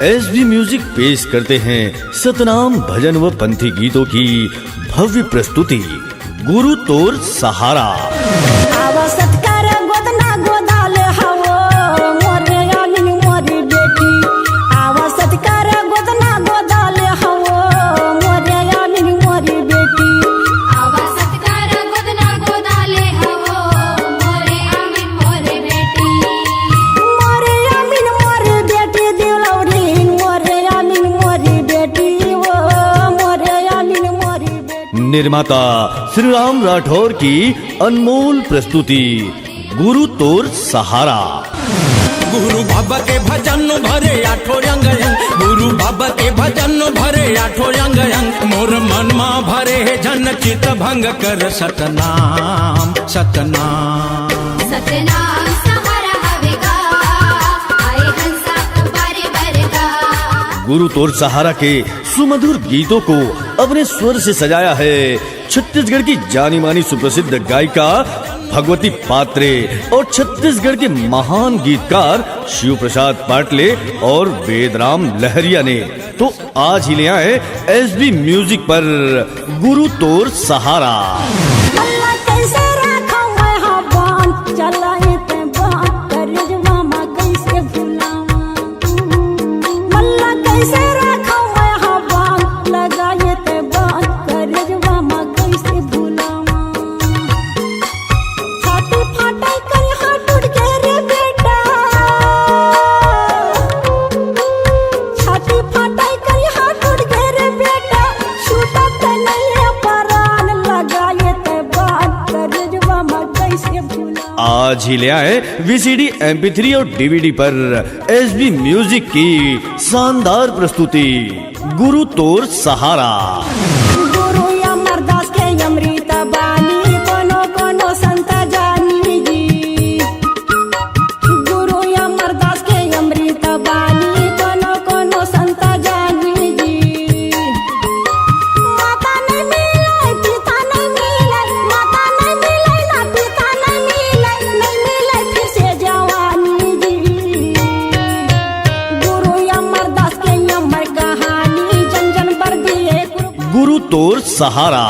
एसबी म्यूजिक पेश करते हैं सतनाम भजन व पंथी गीतों की भव्य प्रस्तुति गुरु तोर सहारा। आवा सत्कार गोदना गोदाल हवो मोरे आलिन मोरी बेटी। आवा सत्कार गोदना गोदाल हवो मोरे आलिन मोरी बेटी। आवा सत्कार गोदना गोदाले हवो मोरे आमीन मोरे बेटी। मोरे आलिन मोरी बेटी दिलौरी मोरे आलिन मोरी बेटी वो मोरे आलिन मोरी बेटी। निर्माता श्री राम राठौर की अनमोल प्रस्तुति गुरु तोर सहारा। गुरु बाबा के भजन भरे आठो रंग रंग, गुरु बाबा के भजन भरे आठो रंग रंग। मोर मन मा भरे जन चित भंग कर सतनाम सतनाम। सतनाम सहारा हवेगा आए हंसा बारे बरगा। गुरु तोर सहारा के सुमधुर गीतों को अपने स्वर से सजाया है छत्तीसगढ़ की जानी मानी सुप्रसिद्ध गायिका भगवती पात्रे और छत्तीसगढ़ के महान गीतकार शिव प्रसाद पाटले और वेदराम लहरिया ने। तो आज ही ले आए एसबी म्यूजिक पर गुरु तोर सहारा। अल्लाह कैसे रखा मैं हाँ बांध चलाए ते बांध कर जवामा कैसे भुलावा। अल्लाह कैसे रखा मैं हाँ बांध लगाए ते बांध कर जवामा कैसे भुलावा। छाती फाटाई कर हाथ टूट गए रे बेटा। छाती फाटाई कर हाथ टूट गए रे बेटा। छूटा ते नहीं परान लगाए ते बात कर जवामा कैसे भुला। आज ही ले आए वीसीडी MP3 और DVD पर एसबी म्यूजिक की शानदार प्रस्तुति गुरु तोर सहारा। गुरु अमरदास के अमृत बानी कोनो कोनो संत जानी जी। गुरु अमरदास के अमृत बानी कोनो कोनो संत जानी जी। माता नहीं मिले पिता नहीं मिले, माता नहीं मिले ना पिता नहीं मिले फिर से जवानी जी। गुरु अमरदास के अमर कहानी जन जन बर दिए गुरु तोर सहारा।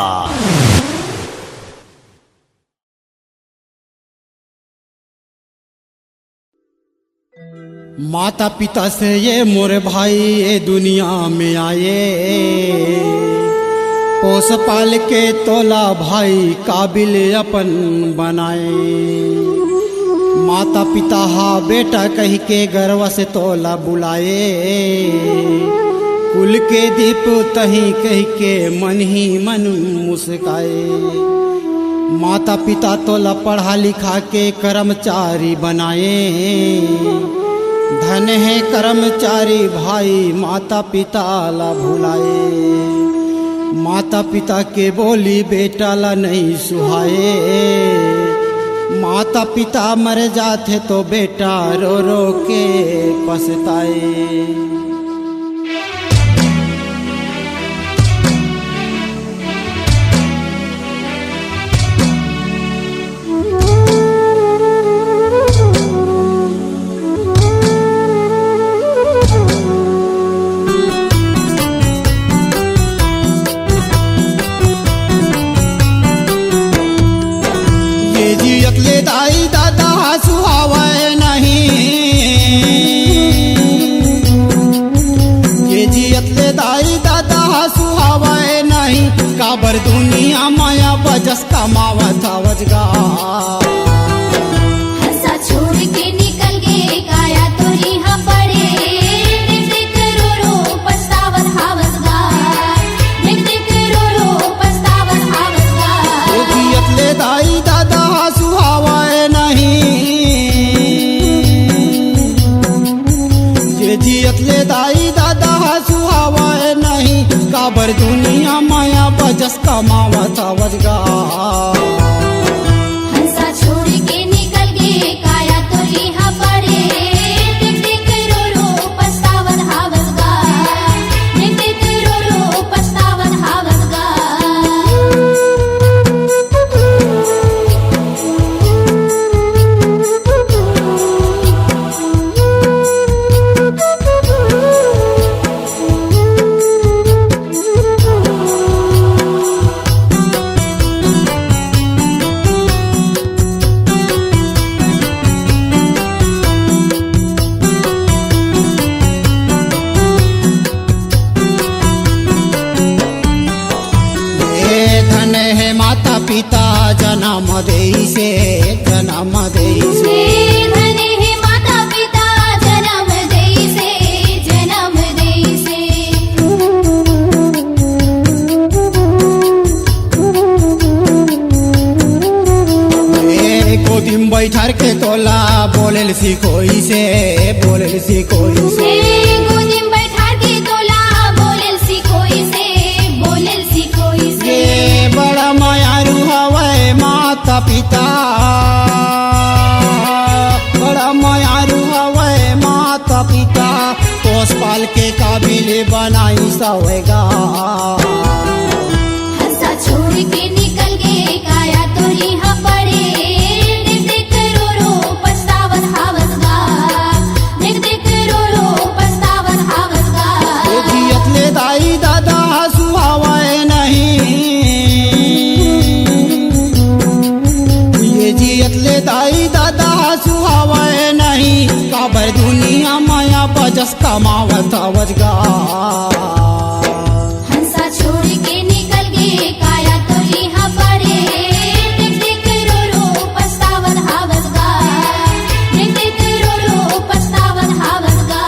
माता पिता से ये मोरे भाई ये दुनिया में आए। पोस पाल के तोला भाई काबिल अपन बनाए। माता पिता हा बेटा कह के गर्व से तोला बुलाए। कुल के दीप तही कह के मन ही मन मुस्काए। माता पिता तोला पढ़ा लिखा के कर्मचारी बनाए। धन है कर्मचारी भाई माता पिता ला भुलाए। माता पिता के बोली बेटा ला नहीं सुहाए। माता पिता मर जाते तो बेटा रो रो के पछताए। जियतले दाई दादा सुहावे नहीं। ये जियतले दाई दादा सुहावे नहीं। काबर दुनिया माया बजस कमावत वजगा। हंसा छोड़ के निकल गए काया तो रिहा पड़े। देख देख रो रो पछतावत हावसगा। देख देख रो रो पछतावत हावसगा। ये जियतले दाई दादा सुहावे नहीं। ये जियतले दाई दादा सुहावे नहीं। काबर दुनिया माया बजस कमावत वजगा। हंसा छोड़ के निकल गए काया तो रिहा पड़े। देख देख रो रो पछतावत हावसगा। देख देख रो रो पछतावत हावसगा। पिता जन्म देइसे जन्म देइसे धन्य हे माता पिता जन्म देइसे जन्म देइसे गोदिम बैठार के तोला बोलेल सिकोइसे बोलेल सिकोइसे गोदिम बैठार के तोला बोलेल सिकोइसे बोलेल सिकोइसे बड़ा मायारू हवे माता पिता बड़ा मायारू हवे माता पिता पोस पाल के काबिल बनाई सवेगा हंसा छोड़ के निकल गए काया तो यहाँ पड़े देख देख रो रो पछतावत हावसगा देख देख रो रो पछतावत हावसगा जियत ले दाई दादा सुहावे नहीं ये जियत ले दाई दादा सुहावे नहीं काबर दुनिया माया बजस कमावत अवजगा हंसा छोड़ के निकल गए काया तो यहाँ पड़े देख देख रो रो पछतावत हावसगा देख देख रो रो पछतावत हावसगा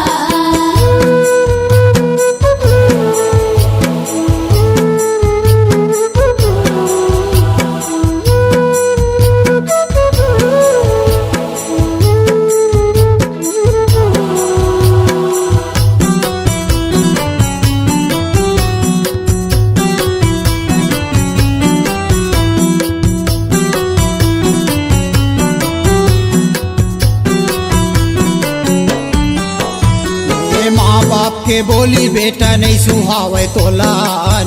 माँ बाप के बोली बेटा नहीं सुहावे तोला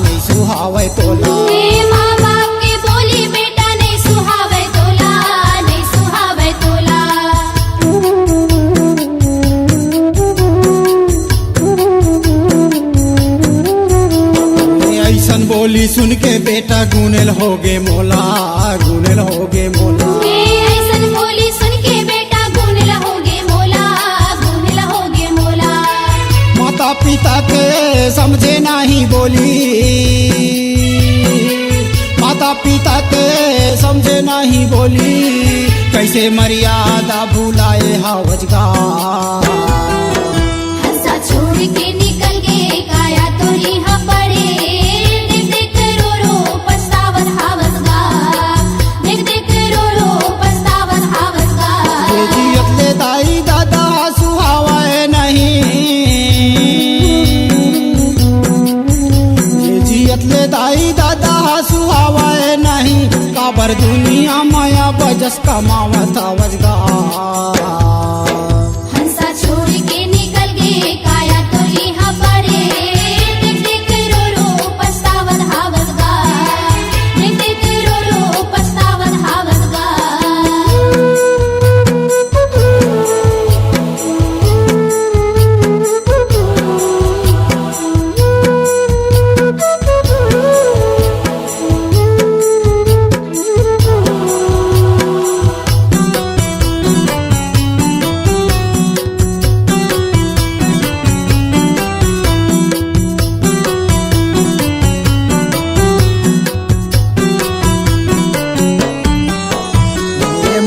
नहीं सुहावे तोला माँ बाप के बोली बेटा नहीं सुहावे तोला नहीं सुहावे तोला ऐसन बोली सुन के बेटा गुनेल होगे मोला गुनेल होगे मोला ऐसन बोली सुन के बेटा गुण लहोगे मोला गुण लहोगे मोला माता पिता के समझे नहीं बोली माता पिता के समझे नहीं बोली कैसे मर्यादा भुलाए हावजगा हंसा छोड़ के निकल गए काया तो यहाँ पड़े देख देख रो रो पछतावत हावसगा देख देख रो रो पछतावत हावसगा ये जियत ले दाई दादा सुहावे नहीं ये जियत ले दाई दादा सुहावे नहीं काबर दुनिया माया बजस कमावत अवजगा हंसा छोड़ के निकल गए काया तो यहाँ पड़े देख देख रो रो पछतावत हावसगा देख देख रो रो पछतावत हावसगा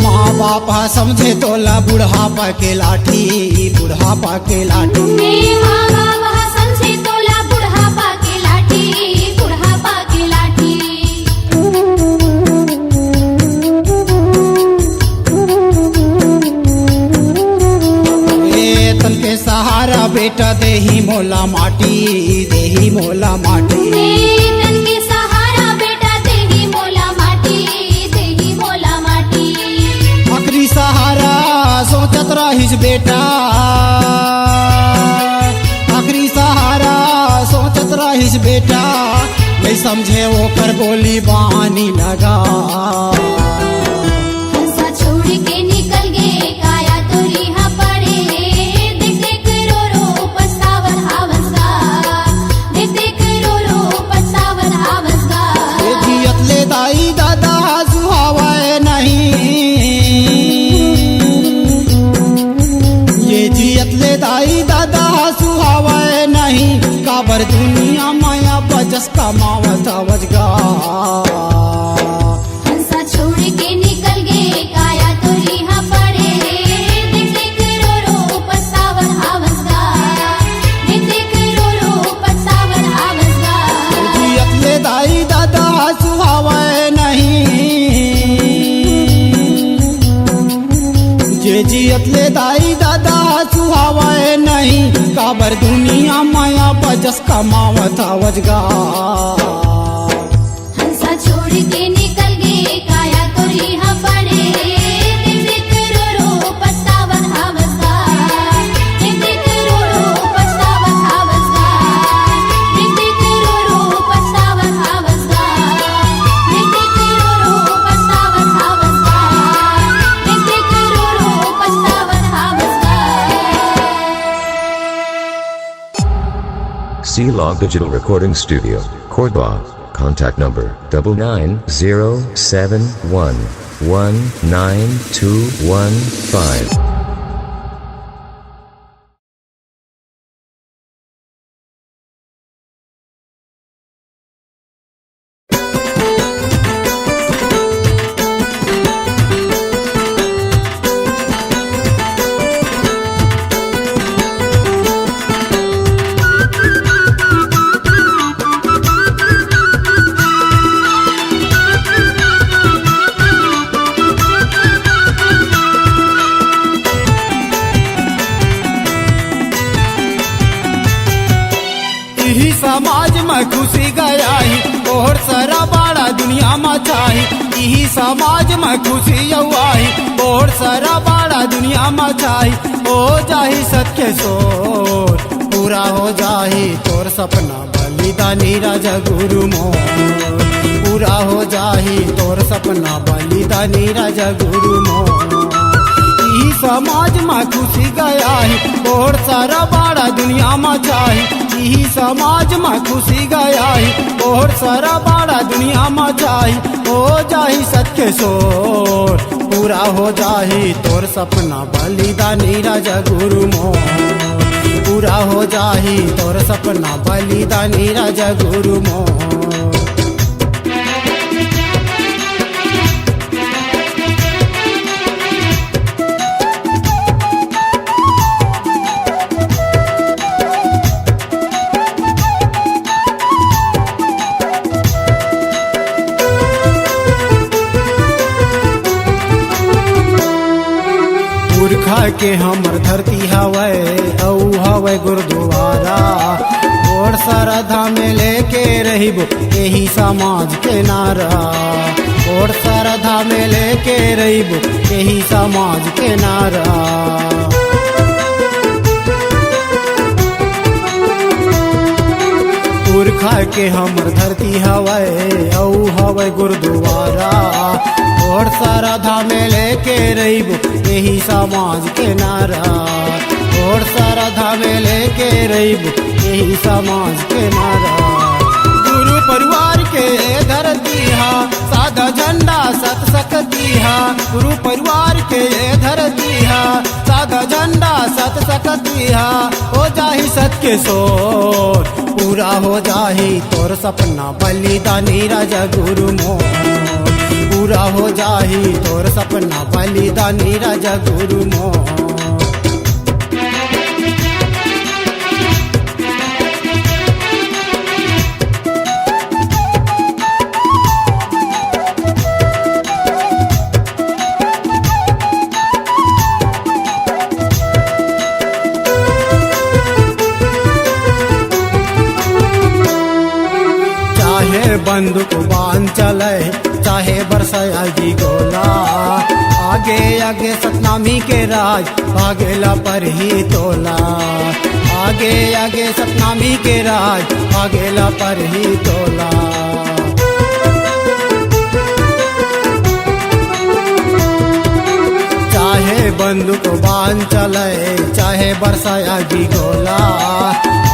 माँ बाप समझे तोला बुढ़ापा के लाठी बुढ़ापा के लाठी माँ बाप समझे तोला बुढ़ापा के लाठी बुढ़ापा के लाठी ए तन के सहारा बेटा देही मोला माटी देही मोला माटी तन के सहारा बेटा देही मोला माटी देही मोला माटी आखिरी सहारा सोचत रहिस बेटा आखिरी सहारा सोचत रहिस बेटा नहीं समझे ओकर बोली बानी लगा हंसा छोड़ के निकल गए काया तो यहाँ पड़े देख देख रो रो पछतावत हावसगा देख देख रो रो पछतावत हावसगा ये जियत ले दाई दादा सुहावे नहीं ये जियत ले दाई दादा सुहावे नहीं काबर दुनिया माया बजस कमावत अवजगा छोड़ के निकल गए काया तो रिहा पड़े देख देख रो रो पछतावन आवसगा देख देख रो रो पछतावन आवसगा जियतले दाई दादा सुहावे नहीं जे जियतले दाई दादा सुहावे नहीं काबर दुनिया माया बजस कमावत आवजगा हंसा छोड़ के निकल गए काया तो रिहा पड़े देख देख रो रो पछतावन आवसगा देख देख रो रो पछतावन आवसगा देख देख रो रो पछतावन आवसगा देख देख रो रो पछतावन आवसगा देख देख रो रो पछतावन आवसगा C-Log Digital Recording Studio, Cordoba. Contact number 9907119215. यही समाज में खुशी गया ही और सारा बड़ा दुनिया में चाही यही समाज में खुशी यही और सारा बड़ा दुनिया में चाही हो जाही सत्य सोर पूरा हो जाही तोर सपना बलिदानी राजा गुरु मोर पूरा हो जाही तोर सपना बलिदानी राजा गुरु मोर यही समाज में खुशी गया है और सारा बड़ा दुनिया में चाही यही समाज में खुशी गया है और सारा बड़ा दुनिया में चाही हो जाही सत्य सोर पूरा हो जाही तोर सपना बलिदानी राजा गुरु मोर पूरा हो जाही तोर सपना बलिदानी राजा गुरु मोर पुरखा के हमर धरती हवै औ हवै गुरुद्वारा और श्रद्धा में लेके रहिबो यही समाज के नारा और श्रद्धा में लेके रहिबो यही समाज के नारा पुरखा के हमर धरती हवै औ हवै गुरुद्वारा और श्रद्धा में लेके रहिबो यही समाज के नारा और श्रद्धा में लेके रहिबो यही समाज के नारा गुरु परिवार के धरती हा सादा झंडा सत सकती हा गुरु परिवार के धरती हा सादा झंडा सत सकती हा हो जाही सत के सोर पूरा हो जाही तोर सपना बलिदानी राजा गुरु मोर पूरा हो जाही तोर सपना बलिदानी राजा गुरु मोर चाहे बंदूक बांध चले चाहे बरसाई गोला आगे आगे सतनामी के राज भागेला पर ही तोला आगे आगे सतनामी के राज भागेला पर ही तोला चाहे बंदूक बांध चले चाहे बरसाई गोला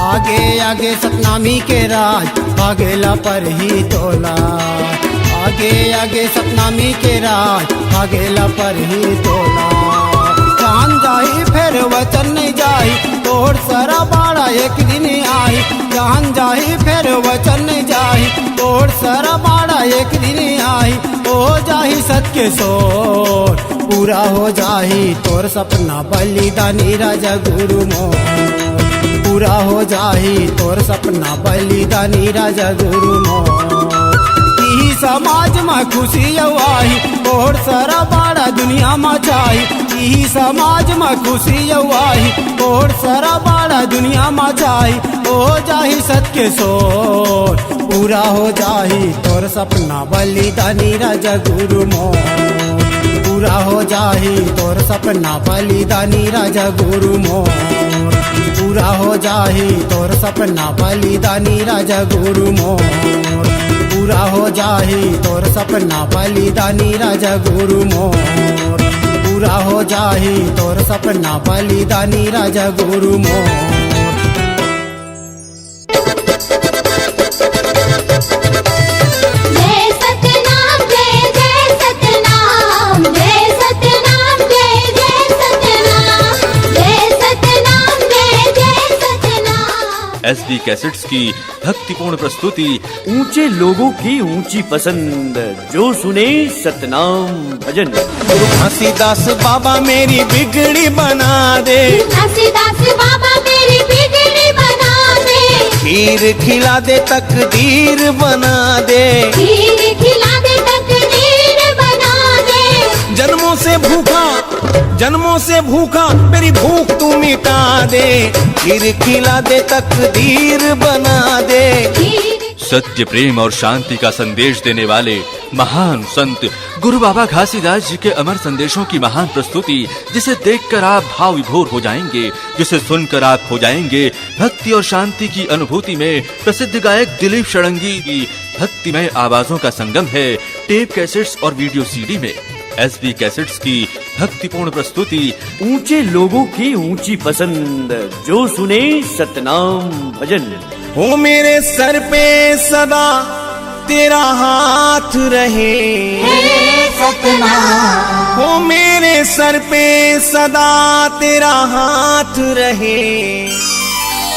आगे आगे सतनामी के राज भागेला पर ही तोला आगे आगे सतनामी के राज भागेला पर ही तोला जान जाही फिर वचन नहीं जाही तोड़ सारा बाड़ा एक दिन आई जान जाही फिर वचन नहीं जाही तोड़ सारा बाड़ा एक दिन आई ओ हो जाही सत्य सोर, पूरा हो जाही तोर सपना बलिदानी राजा गुरु मोर, पूरा हो जाही तोर सपना बलिदानी राजा गुरु मोर। यही समाज में खुशी आही और सारा बाड़ा दुनिया में चाही, यही समाज में खुशी आही और सारा बाड़ा दुनिया में चाही। हो जाही सत्य सोर, पूरा हो जाही तोर सपना बलिदानी राजा गुरु मोर, पूरा हो जाही तोर सपना बलिदानी राजा गुरु मोर, पूरा हो जाही तोर सपना बलिदानी राजा गुरु मोर, पूरा हो जाही तोर सपना बलिदानी राजा गुरु मोर, पूरा हो जाही तोर सपना बलिदानी राजा गुरु मोर। जय सतनाम जय जय सतनाम, जय सतनाम जय जय सतनाम, जय सतनाम जय जय सतनाम। एसबी कैसेट्स की भक्तिपूर्ण प्रस्तुति, ऊंचे लोगों की ऊंची पसंद, जो सुने सतनाम भजन। गुरु घासीदास बाबा मेरी बिगड़ी बना दे, घासीदास बाबा मेरी बिगड़ी बना दे, खीर खिला दे तकदीर बना दे, खीर खिला दे तकदीर बना दे। जन्मों से भूखा मेरी भूख तू मिटा दे, खीर खिला दे तकदीर बना दे। सत्य प्रेम और शांति का संदेश देने वाले महान संत गुरु बाबा घासीदास जी के अमर संदेशों की महान प्रस्तुति, जिसे देखकर आप भाव विभोर हो जाएंगे, जिसे सुनकर आप हो जाएंगे भक्ति और शांति की अनुभूति में। प्रसिद्ध गायक दिलीप षडंगी की भक्तिमय आवाजों का संगम है टेप कैसेट्स और वीडियो सीडी में। एसबी कैसेट्स की भक्तिपूर्ण प्रस्तुति, ऊंचे लोगों की ऊंची पसंद, जो सुने सतनाम भजन। हो मेरे सर पे सदा तेरा हाथ रहे, सतनाम। हो मेरे सर पे सदा तेरा हाथ रहे,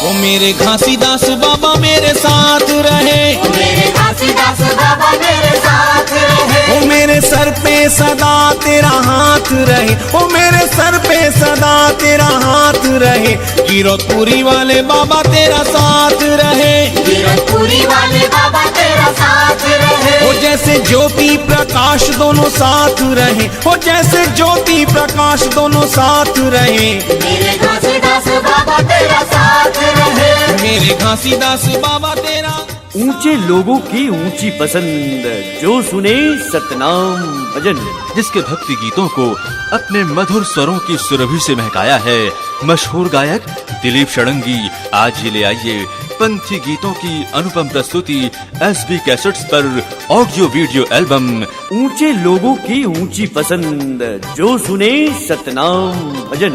ओ मेरे घासीदास बाबा मेरे साथ रहे, मेरे घासीदास बाबा मेरे साथ रहे। ओ मेरे सर पे सदा तेरा हाथ रहे, ओ मेरे सर पे सदा तेरा हाथ रहे। कीरतपुरी वाले बाबा तेरा साथ रहे, कीरतपुरी वाले बाबा तेरा साथ रहे। ओ जैसे ज्योति प्रकाश दोनों साथ रहे, ओ जैसे ज्योति प्रकाश दोनों साथ रहे। मेरे घासीदास बाबा तेरा साथ रहे, मेरे घासीदास बाबा तेरा। ऊंचे लोगों की ऊंची पसंद, जो सुने सतनाम भजन। जिसके भक्ति गीतों को अपने मधुर स्वरों की सुरभि से महकाया है मशहूर गायक दिलीप षडंगी। आज ही ले आइए पंथी गीतों की अनुपम प्रस्तुति एसबी कैसेट्स पर ऑडियो वीडियो एल्बम, ऊंचे लोगों की ऊंची पसंद, जो सुने सतनाम भजन।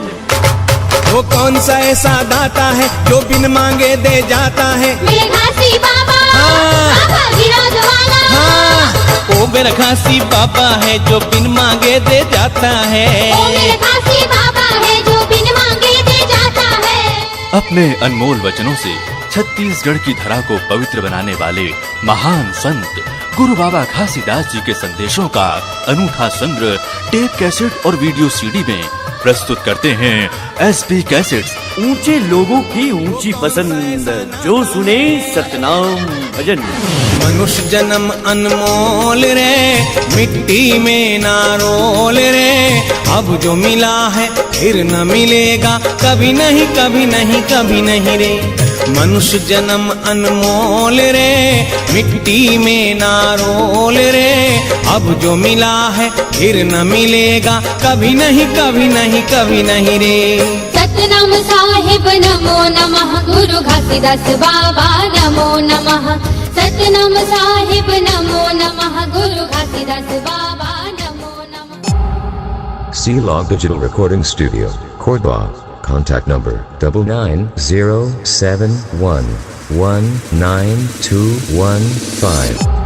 वो कौन सा ऐसा दाता है जो बिन मांगे दे जाता है, मेरे घासी बाबा, बाबा विराज वाला। हाँ, ओ मेरा घासी बाबा है जो बिन मांगे दे जाता है, ओ मेरे घासी बाबा है जो बिन मांगे दे जाता है। अपने अनमोल वचनों से छत्तीसगढ़ की धरा को पवित्र बनाने वाले महान संत गुरु बाबा घासीदास जी के संदेशों का अनूठा संग्रह टेप कैसेट और वीडियो सीडी में प्रस्तुत करते हैं एसबी कैसेट्स। ऊंचे लोगों की ऊंची पसंद, जो सुने सतनाम भजन। मनुष्य जन्म अनमोल रे, मिट्टी में ना रोल रे। अब जो मिला है फिर न मिलेगा, कभी नहीं कभी नहीं कभी नहीं रे। मनुष्य जन्म अनमोल रे, मिट्टी में ना रोल रे। अब जो मिला है फिर न मिलेगा, कभी नहीं कभी नहीं कभी नहीं रे। सतनाम साहिब नमो नमः, गुरु घासीदास बाबा नमो नमः। सतनाम साहिब नमो नमः, गुरु घासीदास बाबा नमो नमः। C-Log Digital Recording Studio, Cordoba. Contact number 99071192115.